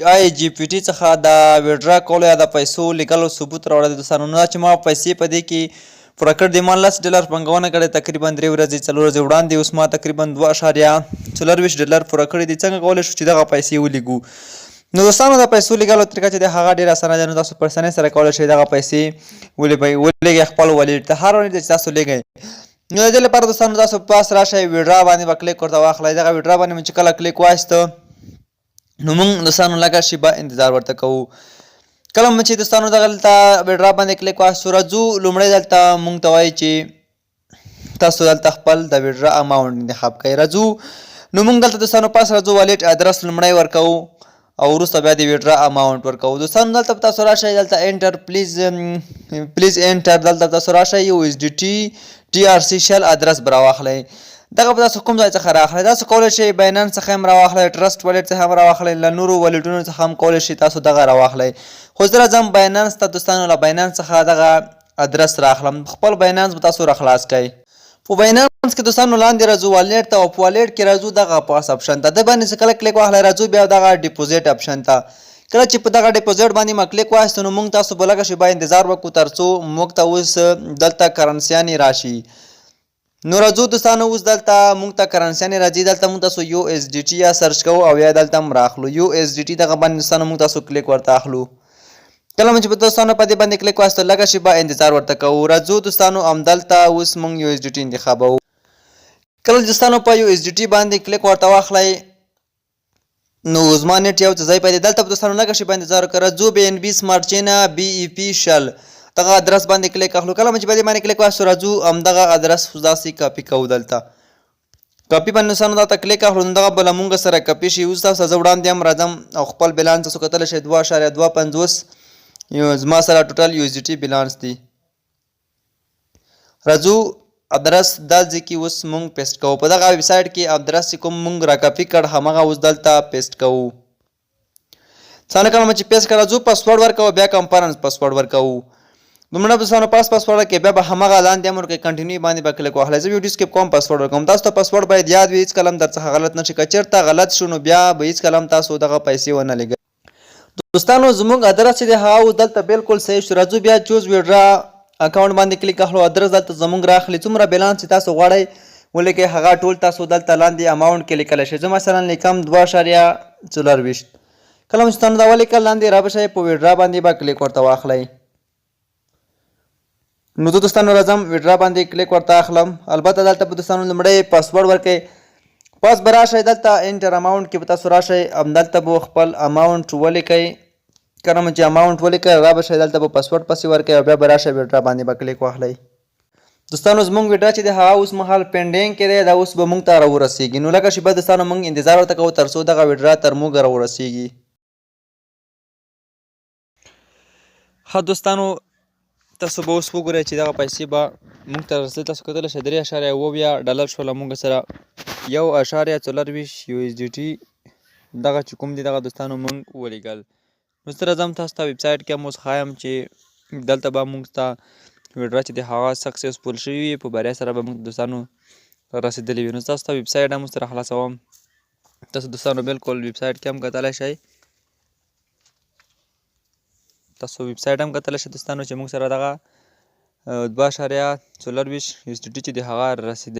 آی جی پی ټي څخه د ویډرا کولو یا د پیسو لیږلو ثبوت راوړی دی دوستانو. نو دا چې ما پیسې په دې کې پوره کړې دي، ما $10 پانګونه کړې تقریبا 3 ورځې 4 ورځې وړاندې. اوس ما تقریبا $2.24 پوره کړي دي. څنګه کولی شو چې دغه پیسې ولیږو؟ نو دوستانو د پیسو لیږلو طریقه چې دی هغه ډېره اسانه ده. نو تاسو په اسانۍ سره کولی شئ دغه پیسې ولېږئ خپل والېټ ته، هر والېټ چې تاسو لیږئ. نو د دې لپاره دوستانو تاسو پاس راشئ، ویډرا باندې به کلیک ورته واخلئ. دغه ویډرا باندې مو چې کله کلیک وایسته نو موږ دوستانو لږه شیبه انتظار ورته کوو. کله مو چې دوستانو دغلته ویډرا باندې کلیک وایسو راځو، لومړی دلته موږ ته وایي چې تاسو دلته خپل د ویډرا اماونټ انتخاب کړئ. راځو نو موږ دلته دوستانو پاس راځو، والېټ ادرس لومړی ورکوو او وروسته بیا د ویډرا اماونټ ورکوو. دوستانو دلته به تاسو راشئ، دلته انټر پلیز انټر دلته تاسو راشئ USDT TRC شل ادرس به راواخلئ. دغه به تاسو کوم ځای څخه راخلئ. تاسو کولی شئ باینانس څخه هم راواخلئ، ټرسټ والېټ څخه هم راواخلئ، له نورو والېټونو څخه هم کولی شئ تاسو دغه راواخلئ. خو زه راځم باینانس ته دوستانو، له باینانس څخه دغه ادرس راخلم. خپل باینانس به تاسو راخلاص کئ. په باینانس کې دوستانو لاندې راځو والېټ ته، او په والېټ کې راځو دغه پاس اپشن ته. د باندې چې کله کلیک واخلئ راځو بیا دغه ډیپوزیټ اپشن ته. کله چې په دغه ډیپوزیټ باندې ما کلیک وایستو نو موږ تاسو به لږه شیبه انتظار وکړو تر څو موږ ته اوس دلته کرنسیانې راشي. نو راځو دوستانو، اوس دلته موږ ته کرنسیانې راځي. دلته موږ تاسو USDT یا سرچ کوو او یا دلته هم راخلو USDT. دغه باندې دوستانو موږ تاسو کلیک ورته اخلو. کله مو چې په دوستانو په دې باندې کلیک وایستو لږه شیبه انتظار ورته کوو. راځو دوستانو همدلته اوس موږ USDT انتخابوو. کله دوستانو په USDT باندې کلیک ورته واخلئ نو زما نېټ یو څه ځای پیدا. دلته په دوستانو لږه شیبه انتظار وکړئ. راځو BNB سمارټ چین BEP شل دغه ادرس باندې کلیک اخلو. کله مو چې په دې باندې کلیک وایستو راځو همدغه ادرس داسې کاپي کوو. دلته کاپي باندې دوستانو دلته کلیک اخلو نو دغه به له مونږ سره کاپي شي. اوس تاسو زه وړاندې هم راځم او خپل بیلانس تاسو کتلی شئ 2.250 زما سره ټوټل USDT بیلانس دی. راځو ادرس دا ځای کې اوس مونږ پیسټ کوو. په دغه ویبسایټ کې ادرس چې کوم مونږ را کاپي کړ همغه اوس دلته پیسټ کوو. څنګه کله چې پیسټ کړ راځو پاسورډ ورکوو، بیا کنفرنس پاسورډ ورکوو. لومړی دوستانو پاسورډ کې بیا به همغه لاندې هم ورکوئ کنټینیو باندې به کلیک واخلئ. زه ویډیو سکیپ کوم، پاسورډ ورکوم. تاسو ته پاسورډ باید یاد وي، هېڅکله هم در څخه غلط نه شي. که چېرته غلط شو نو بیا به هېڅکله هم تاسو دغه پیسې ونه لګوئ. دوستانو زموږ ادرس چې دی هغه اوس دلته بالکل صحیح شو. راځو بیا چوز ویډرا اکاونټ باندې کلیک اخلو. ادرس دلته زموږ راخلي. څومره بیلانس چې تاسو غواړئ ولیکئ هغه ټول تاسو دلته لاندې اماونټ کې لیکلی شئ. زه مثلا لیکم 2.24. کله مو چې تاسو دا ولیکل لاندې را به شئ په ویډرا باندې به کلیک ورته واخلئ. نو زه دوستانو راځم ویډرا باندې کلیک ورته اخلم. البته دلته به دوستانو لومړی پاسورډ ورکئ. پاس به راشئ دلته انټر اماونټ کې به تاسو راشئ، همدلته به خپل اماونټ ولیکئ. کله مو چې اماونټ ولیکئ را به شئ دلته به پاسورډ پسې ورکئ او بیا به راشئ ویډرا باندې به کلیک واخلئ. دوستانو زموږ ویډرا چې دی هغه اوس مهال پینډینګ کې دی، دا اوس به موږ ته راورسیږي. نو لږه شیبه دوستانو موږ انتظار ورته کوو تر څو دغه ویډرا تر موږ راورسیږي. ښه دوستانو تاسو به اوس وګورئ چې دغه پیسې به موږ ته رسېدل. تاسو کتلی شئ $3.20 شوله موږ سره 1.24 USDT دغه چې کوم دي دغه دوستانو موږ ولیږل. نو زه راځم تاسو ته ویبسایټ کې هم اوس ښایم چې دلته به موږ ته ویډرا چې دی هغه سکسیسفول شوي وي، په بریا سره به موږ دوستانو رسېدلي وي. نو تاسو ته ویبسایټ هم اوس سره خلاصوم. تاسو دوستانو بالکل ویبسایټ کې هم کتلی شئ. تاسو ویبسایټ هم کتلی شئ دوستانو چې موږ سره دغه 2.24 USDT چې دی هغه رسېدلی